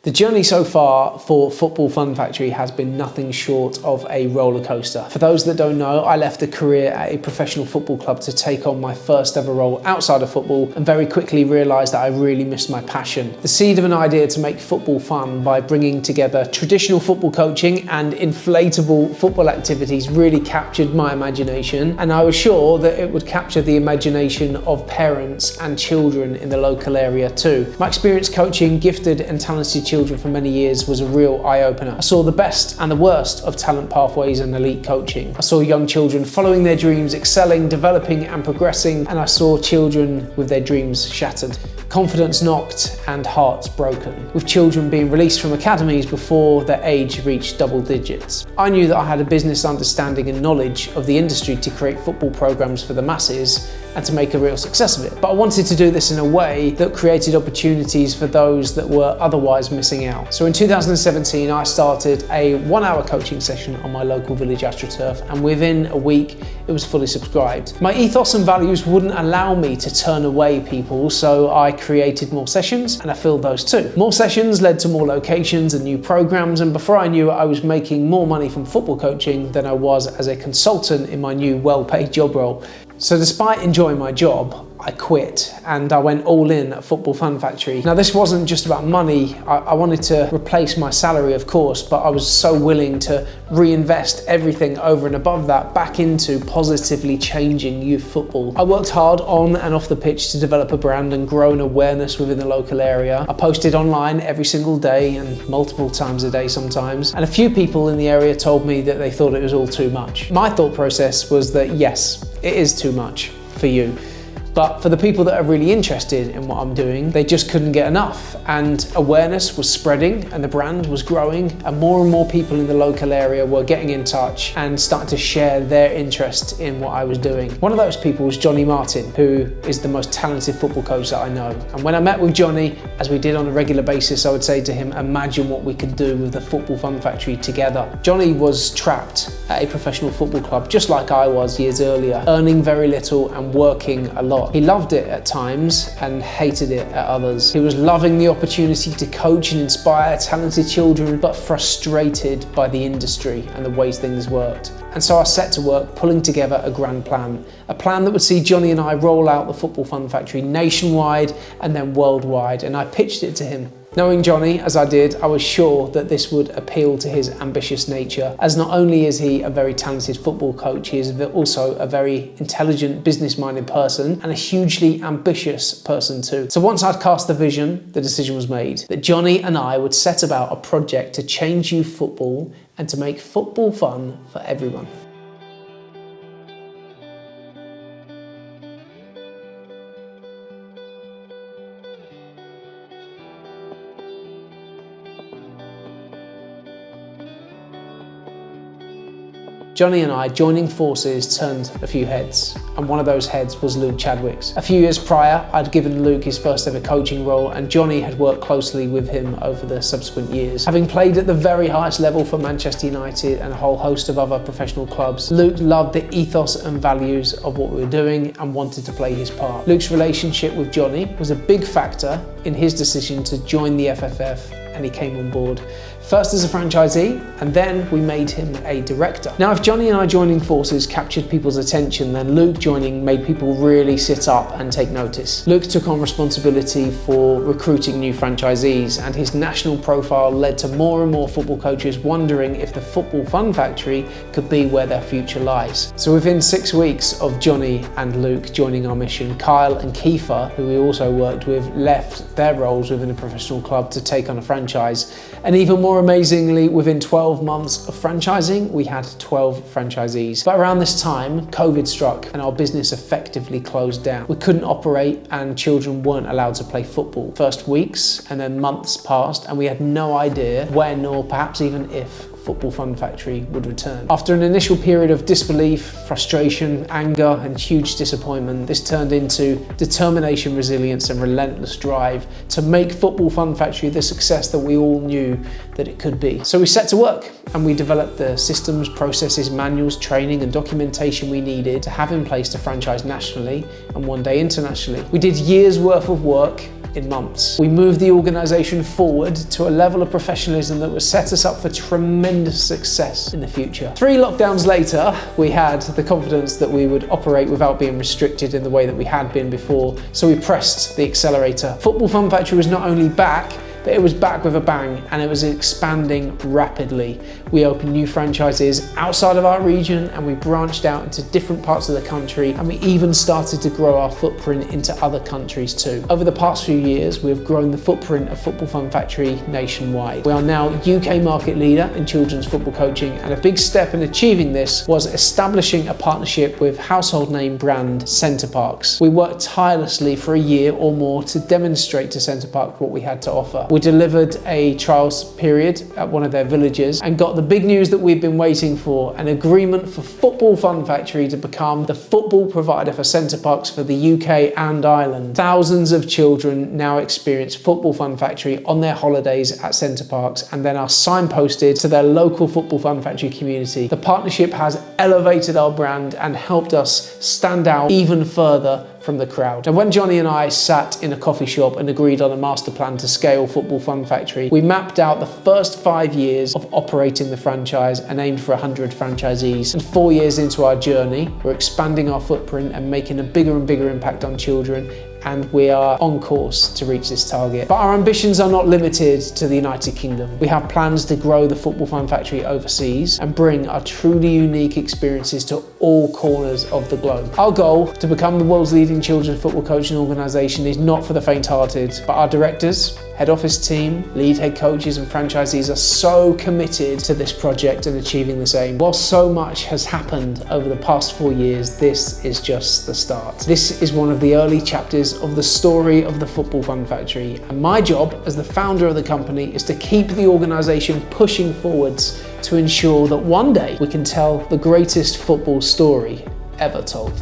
The journey so far for Football Fun Factory has been nothing short of a roller coaster. For those that don't know, I left a career at a professional football club to take on my first ever role outside of football and very quickly realised that I really missed my passion. The seed of an idea to make football fun by bringing together traditional football coaching and inflatable football activities really captured my imagination, and I was sure that it would capture the imagination of parents and children in the local area too. My experience coaching gifted and talented children for many years was a real eye-opener. I saw the best and the worst of talent pathways and elite coaching. I saw young children following their dreams, excelling, developing and progressing, and I saw children with their dreams shattered, confidence knocked and hearts broken, with children being released from academies before their age reached double digits. I knew that I had a business understanding and knowledge of the industry to create football programs for the masses and to make a real success of it. But I wanted to do this in a way that created opportunities for those that were otherwise missing out. So in 2017, I started a 1-hour coaching session on my local village AstroTurf, and within a week, it was fully subscribed. My ethos and values wouldn't allow me to turn away people, so I created more sessions and I filled those too. More sessions led to more locations and new programs, and before I knew it, I was making more money from football coaching than I was as a consultant in my new well-paid job role. So despite enjoying my job, I quit and I went all in at Football Fun Factory. Now this wasn't just about money. I wanted to replace my salary, of course, but I was so willing to reinvest everything over and above that back into positively changing youth football. I worked hard on and off the pitch to develop a brand and grow an awareness within the local area. I posted online every single day and multiple times a day sometimes, and a few people in the area told me that they thought it was all too much. My thought process was that yes, it is too much for you. But for the people that are really interested in what I'm doing, they just couldn't get enough. And awareness was spreading and the brand was growing, and more people in the local area were getting in touch and starting to share their interest in what I was doing. One of those people was Johnny Martin, who is the most talented football coach that I know. And when I met with Johnny, as we did on a regular basis, I would say to him, imagine what we could do with the Football Fun Factory together. Johnny was trapped at a professional football club, just like I was years earlier, earning very little and working a lot. He loved it at times and hated it at others. He was loving the opportunity to coach and inspire talented children, but frustrated by the industry and the ways things worked. And so I set to work pulling together a grand plan, a plan that would see Johnny and I roll out the Football Fun Factory nationwide and then worldwide, and I pitched it to him. Knowing Johnny as I did, I was sure that this would appeal to his ambitious nature, as not only is he a very talented football coach, he is also a very intelligent, business-minded person and a hugely ambitious person too. So once I'd cast the vision, the decision was made that Johnny and I would set about a project to change youth football and to make football fun for everyone. Johnny and I joining forces turned a few heads, and one of those heads was Luke Chadwicks. A few years prior, I'd given Luke his first ever coaching role, and Johnny had worked closely with him over the subsequent years. Having played at the very highest level for Manchester United and a whole host of other professional clubs, Luke loved the ethos and values of what we were doing and wanted to play his part. Luke's relationship with Johnny was a big factor in his decision to join the FFF, and he came on board. First as a franchisee, and then we made him a director. Now, if Johnny and I joining forces captured people's attention, then Luke joining made people really sit up and take notice. Luke took on responsibility for recruiting new franchisees, and his national profile led to more and more football coaches wondering if the Football Fun Factory could be where their future lies. So within 6 weeks of Johnny and Luke joining our mission, Kyle and Kiefer, who we also worked with, left their roles within a professional club to take on a franchise. And even more amazingly, within 12 months of franchising, we had 12 franchisees. But around this time, COVID struck and our business effectively closed down. We couldn't operate and children weren't allowed to play football. First weeks and then months passed and we had no idea when or perhaps even if Football Fun Factory would return. After an initial period of disbelief, frustration, anger and huge disappointment, this turned into determination, resilience and relentless drive to make Football Fun Factory the success that we all knew that it could be. So we set to work and we developed the systems, processes, manuals, training and documentation we needed to have in place to franchise nationally and one day internationally. We did years worth of work in months. We moved the organisation forward to a level of professionalism that would set us up for tremendous success in the future. 3 lockdowns later, we had the confidence that we would operate without being restricted in the way that we had been before, so we pressed the accelerator. Football Fun Factory was not only back, but it was back with a bang, and it was expanding rapidly. We opened new franchises outside of our region, and we branched out into different parts of the country, and we even started to grow our footprint into other countries too. Over the past few years, we have grown the footprint of Football Fun Factory nationwide. We are now UK market leader in children's football coaching, and a big step in achieving this was establishing a partnership with household name brand Center Parcs. We worked tirelessly for a year or more to demonstrate to Center Parcs what we had to offer. We delivered a trials period at one of their villages and got the big news that we've been waiting for, an agreement for Football Fun Factory to become the football provider for Center Parcs for the UK and Ireland. Thousands of children now experience Football Fun Factory on their holidays at Center Parcs and then are signposted to their local Football Fun Factory community. The partnership has elevated our brand and helped us stand out even further from the crowd. And when Johnny and I sat in a coffee shop and agreed on a master plan to scale Football Fun Factory, we mapped out the first 5 years of operating the franchise and aimed for 100 franchisees. And 4 years into our journey, we're expanding our footprint and making a bigger and bigger impact on children, and we are on course to reach this target. But our ambitions are not limited to the United Kingdom. We have plans to grow the Football Fun Factory overseas and bring our truly unique experiences to all corners of the globe. Our goal to become the world's leading children's football coaching organisation is not for the faint-hearted, but our directors, head office team, lead head coaches and franchisees are so committed to this project and achieving this aim. While so much has happened over the past 4 years, this is just the start. This is one of the early chapters of the story of the Football Fun Factory, and my job as the founder of the company is to keep the organisation pushing forwards to ensure that one day we can tell the greatest football story ever told.